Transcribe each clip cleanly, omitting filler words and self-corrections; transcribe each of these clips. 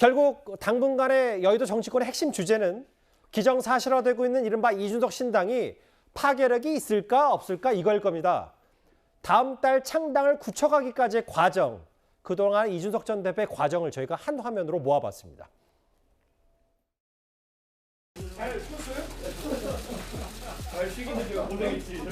결국 당분간의 여의도 정치권의 핵심 주제는 기정사실화되고 있는 이른바 이준석 신당이 파괴력이 있을까 없을까 이걸 겁니다. 다음 달 창당을 굳혀가기까지의 과정, 그동안 이준석 전 대표의 과정을 저희가 한 화면으로 모아봤습니다. 잘 쉬었어요? 잘 쉬기는 제가 고생했지.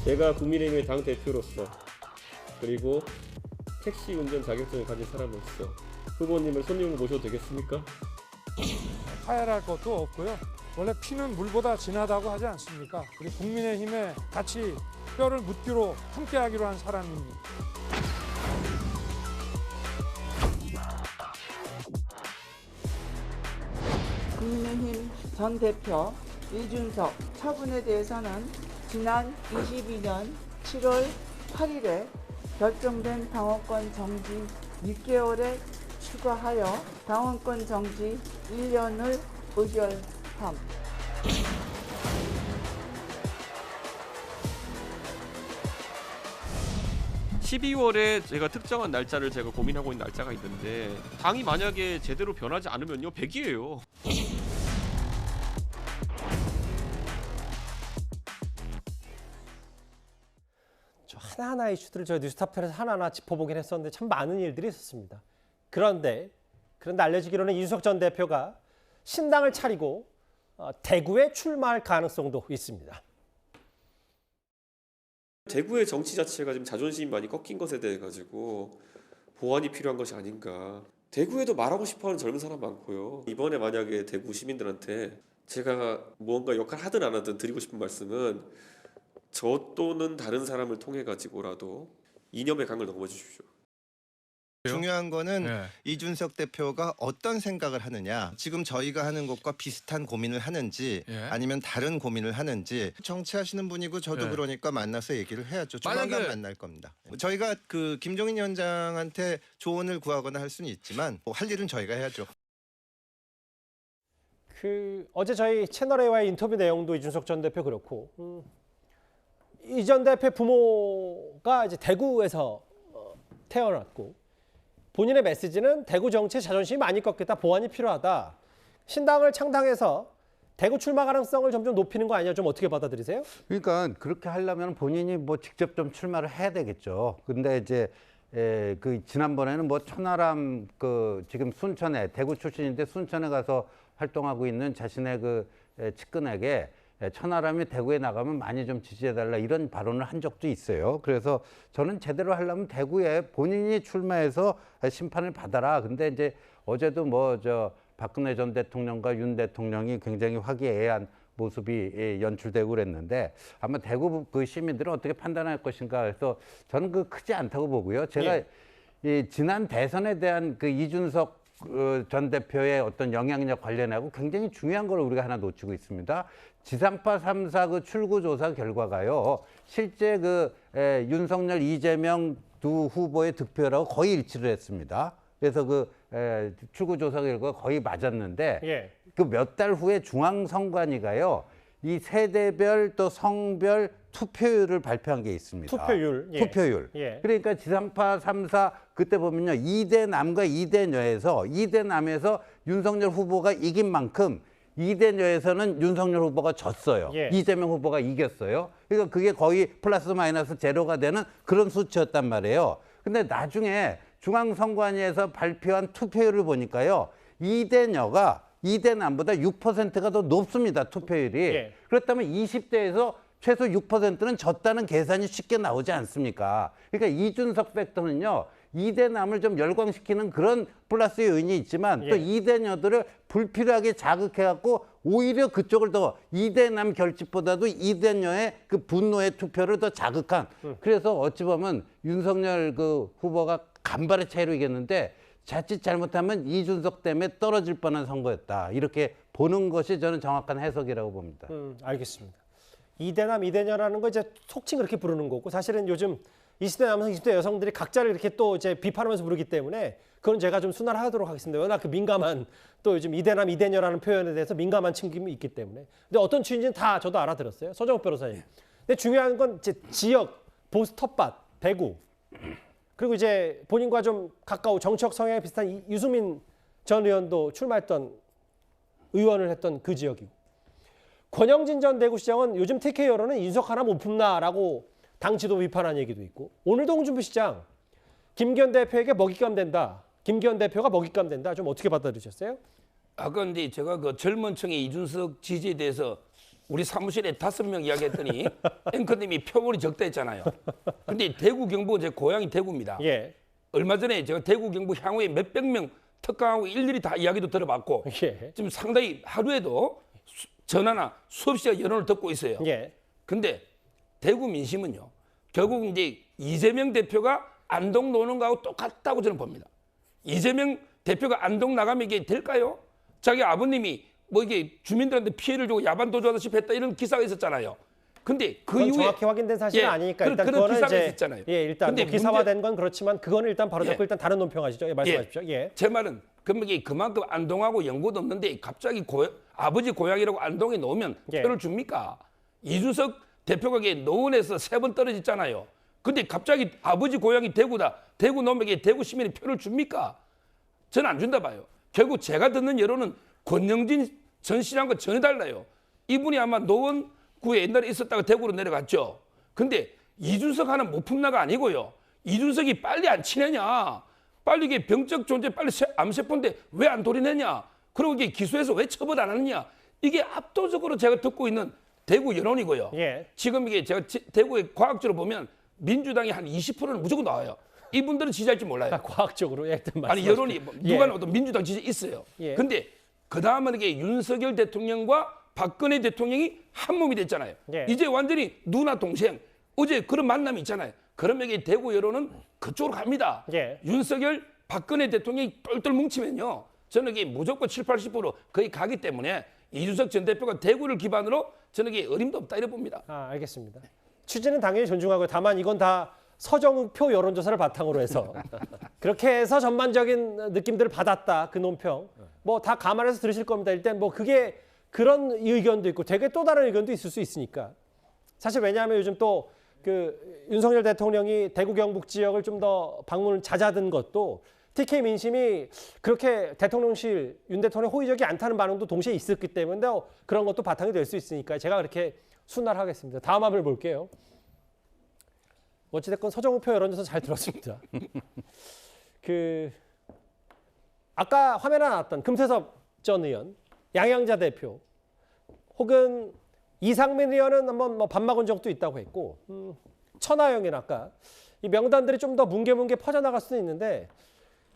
제가 국민의힘의 당대표로서 그리고 택시 운전 자격증을 가진 사람으로서 후보님을 손님으로 모셔도 되겠습니까? 파열할 것도 없고요. 원래 피는 물보다 진하다고 하지 않습니까? 우리 국민의힘에 같이 뼈를 묻기로 함께하기로 한 사람입니다. 국민의힘 전 대표 이준석 처분에 대해서는 지난 22년 7월 8일에 결정된 당원권 정지 6개월에 추가하여 당원권 정지 1년을 의결함. 12월에 제가 특정한 날짜를 제가 고민하고 있는 날짜가 있는데 당이 만약에 제대로 변하지 않으면요 100이에요. 하나하나 이슈들을 저희 뉴스타파에서 하나하나 짚어보긴 했었는데 참 많은 일들이 있었습니다. 그런데 알려지기로는 이준석 전 대표가 신당을 차리고 대구에 출마할 가능성도 있습니다. 대구의 정치 자체가 지금 자존심이 많이 꺾인 것에 대해 가지고 보완이 필요한 것이 아닌가. 대구에도 말하고 싶어하는 젊은 사람 많고요. 이번에 만약에 대구 시민들한테 제가 무언가 역할 하든 안 하든 드리고 싶은 말씀은 저 또는 다른 사람을 통해 가지고라도 이념의 강을 넘어 주십시오. 중요한 거는 이준석 대표가 어떤 생각을 하느냐, 지금 저희가 하는 것과 비슷한 고민을 하는지 아니면 다른 고민을 하는지. 정치하시는 분이고 저도 그러니까 만나서 얘기를 해야죠. 조만간 만날 겁니다. 저희가 그 김종인 위원장한테 조언을 구하거나 할 수는 있지만 할 일은 저희가 해야죠. 어제 저희 채널A와의 인터뷰 내용도 이준석 전 대표 그렇고 이 전 대표 부모가 이제 대구에서 태어났고 본인의 메시지는 대구 정치의 자존심이 많이 꺾였다, 보완이 필요하다. 신당을 창당해서 대구 출마 가능성을 점점 높이는 거 아니냐, 좀 어떻게 받아들이세요? 그러니까 그렇게 하려면 본인이 뭐 직접 좀 출마를 해야 되겠죠. 근데 이제 그 지난번에는 뭐 천하람 그 지금 순천에 대구 출신인데 순천에 가서 활동하고 있는 자신의 그 측근에게 천하람이 대구에 나가면 많이 좀 지지해달라 이런 발언을 한 적도 있어요. 그래서 저는 제대로 하려면 대구에 본인이 출마해서 심판을 받아라. 근데 이제 어제도 뭐 박근혜 전 대통령과 윤 대통령이 굉장히 화기애애한 모습이 연출되고 그랬는데 아마 대구 그 시민들은 어떻게 판단할 것인가 해서 저는 그 크지 않다고 보고요. 제가 이 지난 대선에 대한 그 이준석 전 대표의 어떤 영향력 관련하고 굉장히 중요한 걸 우리가 하나 놓치고 있습니다. 지상파 3사 그 출구조사 결과가요, 실제 그 윤석열, 이재명 두 후보의 득표율하고 거의 일치를 했습니다. 그래서 그 출구조사 결과가 거의 맞았는데 그 몇 달 후에 중앙선관위가요, 이 세대별 또 성별 투표율을 발표한 게 있습니다. 투표율. 그러니까 지상파 3사 그때 보면요, 2대 남과 2대 여에서 2대 남에서 윤석열 후보가 이긴 만큼 2대 여에서는 윤석열 후보가 졌어요. 이재명 후보가 이겼어요. 그러니까 그게 거의 플러스 마이너스 제로가 되는 그런 수치였단 말이에요. 근데 나중에 중앙선관위에서 발표한 투표율을 보니까요, 2대 여가 2대 남보다 6%가 더 높습니다, 투표율이. 그렇다면 20대에서 최소 6%는 졌다는 계산이 쉽게 나오지 않습니까? 그러니까 이준석 팩터는요, 2대 남을 좀 열광시키는 그런 플러스의 요인이 있지만 또 2대 여들을 불필요하게 자극해갖고 오히려 그쪽을 더 2대 남 결집보다도 2대 여의 그 분노의 투표를 더 자극한. 그래서 어찌 보면 윤석열 그 후보가 간발의 차이로 이겼는데 자칫 잘못하면 이준석 때문에 떨어질 뻔한 선거였다. 이렇게 보는 것이 저는 정확한 해석이라고 봅니다. 알겠습니다. 2대 남, 2대 여라는 거 이제 속칭 그렇게 부르는 거고, 사실은 요즘 20대 남성, 20대 여성들이 각자를 이렇게 또 이제 비판하면서 부르기 때문에 그건 제가 좀 순화하도록 하겠습니다. 워낙 그 민감한 또 요즘 이대남 이대녀라는 표현에 대해서 민감한 측면이 있기 때문에. 근데 어떤 취지인지는 다 저도 알아들었어요. 서정욱 변호사님. 근데 중요한 건 지역 보수 텃밭 대구 그리고 이제 본인과 좀 가까운 정치적 성향이 비슷한 유승민 전 의원도 출마했던 의원을 했던 그 지역이고 권영진 전 대구시장은 요즘 TK 여론은 이준석 하나 못 품나라고 당 지도 비판한 얘기도 있고 오늘도 홍준표시장 김기현 대표에게 먹잇감 된다. 김기현 대표가 먹잇감 된다. 좀 어떻게 받아들이셨어요? 아까 이제 제가 그 젊은 층의 이준석 지지에 대해서 우리 사무실에 5명 이야기했더니 앵커님이 표본이 적다 했잖아요. 근데 대구 경북 제 고향이 대구입니다. 예. 얼마 전에 제가 대구 경북 향후에 몇백 명 특강하고 일일이 다 이야기도 들어봤고 예. 지금 상당히 하루에도 전화나 수업 시간 여론을 듣고 있어요. 예. 근데 대구 민심은요. 결국 이제 이재명 대표가 안동 노는 거하고 똑같다고 저는 봅니다. 이재명 대표가 안동 나가면 이게 될까요? 자기 아버님이 뭐 이게 주민들한테 피해를 주고 야반 도주하다시피 했다 이런 기사가 있었잖아요. 근데 그 그건 이후에 정확히 확인된 사실은 아니니까 일단 그런 그거는 기사가 이제 있었잖아요. 예, 일단 근데 뭐 기사화된 건 그렇지만 그거는 일단 바로 잡고 예. 일단 다른 논평하시죠. 예, 말씀하십시오. 예. 제 말은 그만큼 안동하고 연고도 없는데 갑자기 아버지 고향이라고 안동에 놓으면 예. 표를 줍니까? 이준석 대표가 노원에서 3번 떨어졌잖아요. 근데 갑자기 아버지 고향이 대구다. 대구 놓으면 대구 시민이 표를 줍니까? 저는 안 준다 봐요. 결국 제가 듣는 여론은 권영진 전 시장과 전혀 달라요. 이분이 아마 노원구에 옛날에 있었다가 대구로 내려갔죠. 근데 이준석 하나 못 품나가 아니고요. 이준석이 빨리 안 치느냐. 빨리 이게 병적 존재 빨리 암세포인데 왜 안 돌이내냐. 그리고 이게 기소해서 왜 처벌 안 하느냐. 이게 압도적으로 제가 듣고 있는 대구 여론이고요. 예. 지금 이게 제가 대구의 과학적으로 보면 민주당이 한 20%는 무조건 나와요. 이분들은 지지할지 몰라요. 과학적으로 예, 일단 아니 말씀하십시오. 여론이 예. 누가 나와도 민주당 지지 있어요. 예. 근데 그 다음은 이게 윤석열 대통령과 박근혜 대통령이 한 몸이 됐잖아요. 예. 이제 완전히 누나 동생 어제 그런 만남이 있잖아요. 그러면 이게 대구 여론은 그쪽으로 갑니다. 예. 윤석열 박근혜 대통령이 똘똘 뭉치면요. 저는 이게 무조건 7, 80% 거의 가기 때문에 이준석 전 대표가 대구를 기반으로 저는 이게 어림도 없다 이래 봅니다. 알겠습니다. 취지는 당연히 존중하고요. 다만 이건 다 서정표 여론조사를 바탕으로 해서 그렇게 해서 전반적인 느낌들을 받았다. 그 논평. 뭐 다 감안해서 들으실 겁니다. 일단 뭐 그게 그런 의견도 있고 되게 또 다른 의견도 있을 수 있으니까. 사실 왜냐하면 요즘 또 그 윤석열 대통령이 대구 경북 지역을 좀 더 방문을 잦아든 것도 TK 민심이 그렇게 대통령실 윤 대통령 호의적이 않다는 반응도 동시에 있었기 때문에 그런 것도 바탕이 될 수 있으니까 제가 그렇게 순화를 하겠습니다. 다음 화면 볼게요. 어찌됐건 서정우표 여론조사 잘 들었습니다. 아까 화면에 나왔던 금태섭 전 의원, 양양자 대표, 혹은 이상민 의원은 한번 뭐 밥 먹은 적도 있다고 했고, 천하영이나 아까 이 명단들이 좀 더 뭉게뭉게 퍼져나갈 수는 있는데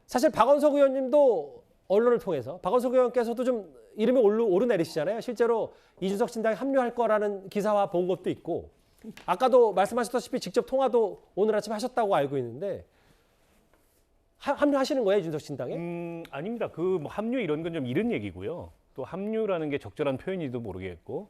사실 박원석 의원님도 언론을 통해서 박원석 의원께서도 좀 이름이 오르내리시잖아요. 실제로 이준석 신당에 합류할 거라는 기사와 본 것도 있고 아까도 말씀하셨다시피 직접 통화도 오늘 아침 하셨다고 알고 있는데 합류하시는 거예요, 이준석 신당에? 아닙니다. 뭐 합류 이런 건 좀 이른 얘기고요. 또 합류라는 게 적절한 표현인지도 모르겠고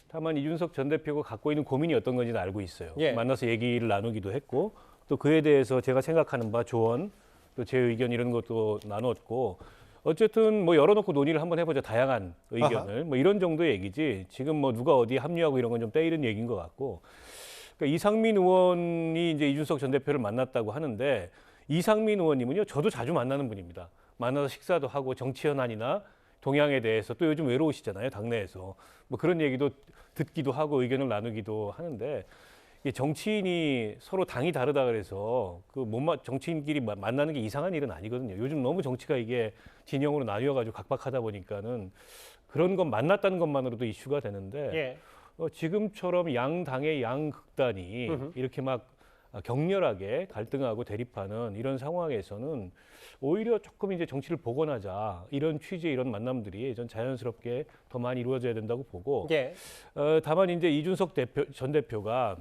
다만 이준석 전 대표가 갖고 있는 고민이 어떤 건지는 알고 있어요. 예. 만나서 얘기를 나누기도 했고 또 그에 대해서 제가 생각하는 바 조언 또 제 의견 이런 것도 나눴고 어쨌든 뭐 열어놓고 논의를 한번 해보자. 다양한 의견을. 뭐 이런 정도의 얘기지 지금 뭐 누가 어디에 합류하고 이런 건 좀 때이른 얘기인 것 같고 그러니까 이상민 의원이 이제 이준석 전 대표를 만났다고 하는데 이상민 의원님은요 저도 자주 만나는 분입니다. 만나서 식사도 하고 정치 현안이나 동향에 대해서 또 요즘 외로우시잖아요. 당내에서 뭐 그런 얘기도 듣기도 하고 의견을 나누기도 하는데 이 정치인이 서로 당이 다르다 그래서 정치인끼리 만나는 게 이상한 일은 아니거든요. 요즘 너무 정치가 이게 진영으로 나뉘어가지고 각박하다 보니까는 그런 건 만났다는 것만으로도 이슈가 되는데 예. 지금처럼 양 당의 양 극단이 이렇게 막 격렬하게 갈등하고 대립하는 이런 상황에서는 오히려 조금 이제 정치를 복원하자 이런 취지의 이런 만남들이 전 자연스럽게 더 많이 이루어져야 된다고 보고 예. 다만 이제 이준석 전 대표가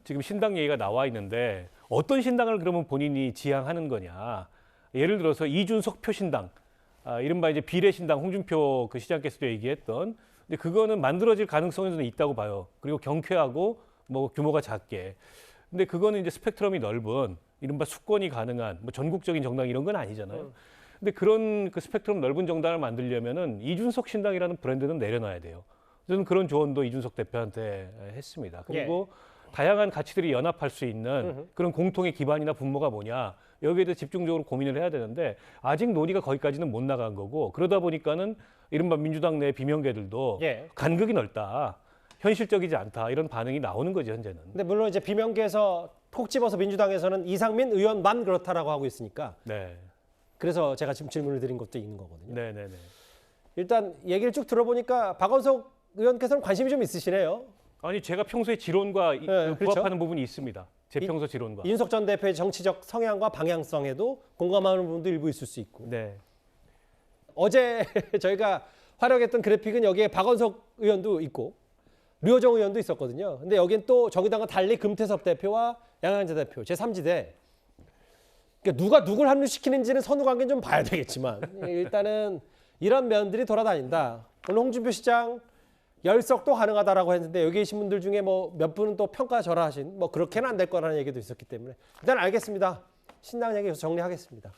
지금 신당 얘기가 나와 있는데 어떤 신당을 그러면 본인이 지향하는 거냐. 예를 들어서 이준석 표신당, 이른바 이제 비례신당 홍준표 그 시장께서도 얘기했던 근데 그거는 만들어질 가능성은 있다고 봐요. 그리고 경쾌하고 뭐 규모가 작게. 근데 그거는 이제 스펙트럼이 넓은 이른바 수권이 가능한 뭐 전국적인 정당 이런 건 아니잖아요. 근데 그런 그 스펙트럼 넓은 정당을 만들려면은 이준석 신당이라는 브랜드는 내려놔야 돼요. 저는 그런 조언도 이준석 대표한테 했습니다. 그리고 다양한 가치들이 연합할 수 있는 그런 공통의 기반이나 분모가 뭐냐, 여기에 대해 집중적으로 고민을 해야 되는데 아직 논의가 거기까지는 못 나간 거고, 그러다 보니까는 이른바 민주당 내 비명계들도 간극이 넓다, 현실적이지 않다, 이런 반응이 나오는 거죠, 현재는. 근데 물론 이제 비명계에서 톡 집어서 민주당에서는 이상민 의원만 그렇다라고 하고 있으니까 네. 그래서 제가 지금 질문을 드린 것도 있는 거거든요. 네네네. 일단 얘기를 쭉 들어보니까 박원석 의원께서는 관심이 좀 있으시네요. 아니 제가 평소에 지론과 그렇죠. 부합하는 부분이 있습니다. 제 평소 지론과. 이준석 전 대표의 정치적 성향과 방향성에도 공감하는 부분도 일부 있을 수 있고. 네. 어제 저희가 활용했던 그래픽은 여기에 박원석 의원도 있고 류호정 의원도 있었거든요. 근데 여긴 또 정의당과 달리 금태섭 대표와 양양자 대표 제3지대. 그러니까 누가 누굴 합류시키는지는 선후 관계는 좀 봐야 되겠지만 일단은 이런 면들이 돌아다닌다. 오늘 홍준표 시장 열석도 가능하다라고 했는데 여기 계신 분들 중에 뭐 몇 분은 또 평가절하하신 뭐 그렇게는 안 될 거라는 얘기도 있었기 때문에 일단 알겠습니다. 신당 얘기 여기서 정리하겠습니다.